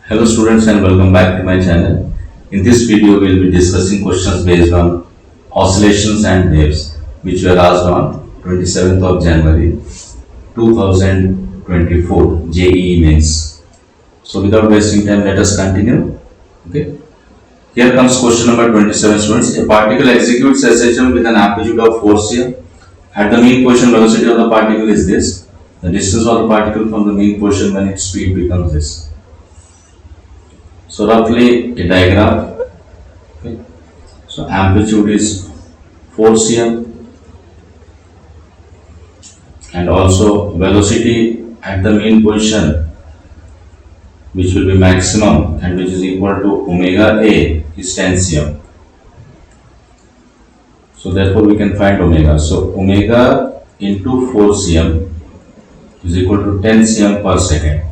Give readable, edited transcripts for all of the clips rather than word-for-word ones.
Hello students and welcome back to my channel. In this video we will be discussing questions based on oscillations and waves which were asked on 27th of January 2024 JEE mains. So without wasting time, let us continue. Okay. Here comes question number 27 students. A particle executes SHM with an amplitude of 4 cm. At the mean position velocity of the particle is this. The distance of the particle from the mean position when its speed becomes this. So roughly a diagram. Okay. So amplitude is 4 cm and also velocity at the mean position, which will be maximum and which is equal to omega A, is 10 cm. So therefore we can find omega. So omega into 4 cm is equal to 10 cm per second.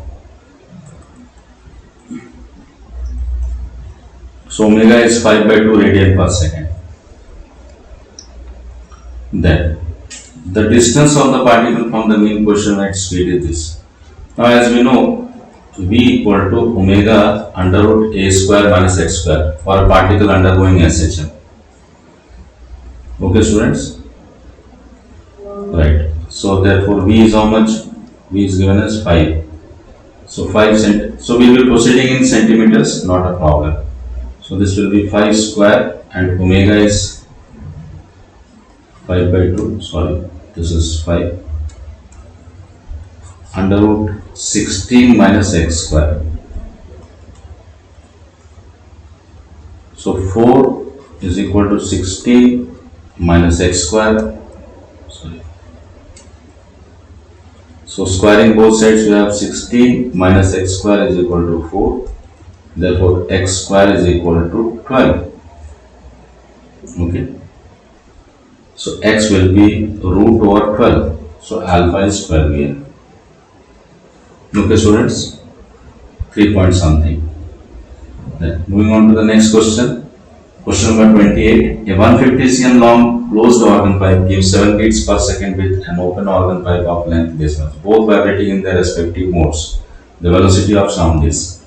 So omega is 5 by 2 radian per second. Then the distance of the particle from the mean position at speed is this. Now as we know, V equal to omega under root A square minus x square for a particle undergoing SHM. Okay students? Right. So therefore V is how much? V is given as 5. So 5 cent. So we will be proceeding in centimeters, not a problem. So this will be 5 square and omega is 5 by 2, sorry, this is 5 under root 16 minus x square. So 4 is equal to 16 minus x square. Sorry. So squaring both sides, we have 16 minus x square is equal to 4. Therefore, x square is equal to 12. Okay. So x will be root over 12. So alpha is 12 here. Okay students, 3 point something. Then moving on to the next question. Question number 28. A 150 cm long closed organ pipe gives 7 beats per second with an open organ pipe of length decimal, both vibrating in their respective modes. The velocity of sound is.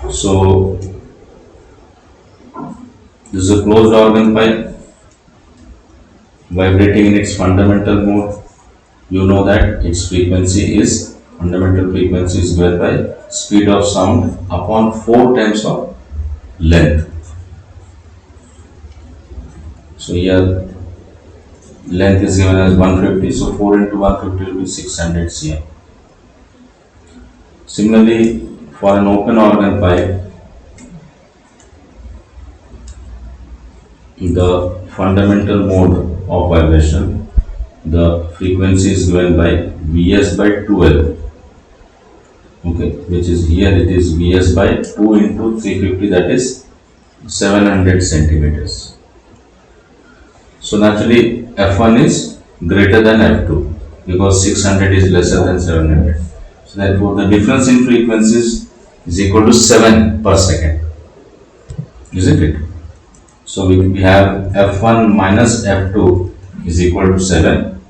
So this is a closed organ pipe vibrating in its fundamental mode. You know that its frequency is, fundamental frequency is given by speed of sound upon 4 times of length. So here length is given as 150, so 4 into 150 will be 600 cm. Similarly, for an open organ pipe, the fundamental mode of vibration, the frequency is given by Vs by 2L. Okay, which is here it is Vs by 2 into 350, that is 700 centimeters. So naturally F1 is greater than F2 because 600 is lesser than 700. So therefore the difference in frequencies is equal to 7 per second, isn't it? So we have F1 minus F2 is equal to 7.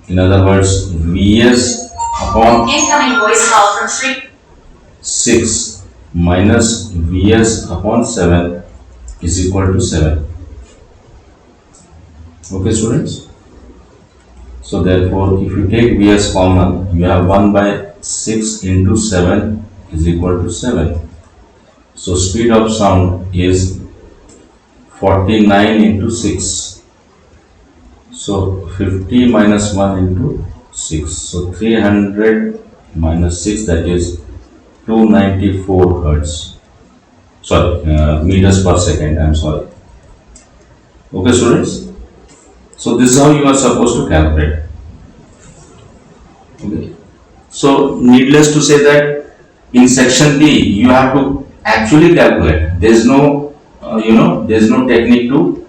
In other words, Vs upon incoming voice call from Sri 6 minus Vs upon 7 is equal to 7. Okay students? So therefore if you take Vs common, you have 1 by 6 into 7 is equal to 7. So speed of sound is 49 into 6. So 50 minus 1 into 6. So 300 minus 6, that is 294 hertz. Sorry, meters per second, I am sorry. Okay students? So this is how you are supposed to calculate. Okay. So needless to say that in section B you have to actually calculate. There is no there is no technique to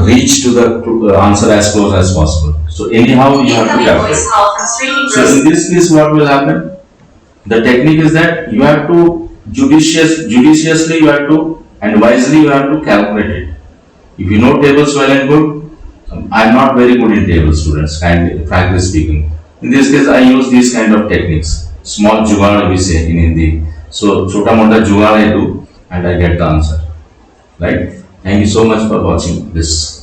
reach to the answer as close as possible. So anyhow you have to calculate. So in this case what will happen? The technique is that you have to judiciously you have to and wisely you have to calculate it. If you know tables well and good, I am not very good in tables students, frankly speaking. In this case I use these kind of techniques. small jugaad we say in Hindi. So chota mota jugaad I do and I get the answer. Right? Thank you so much for watching this.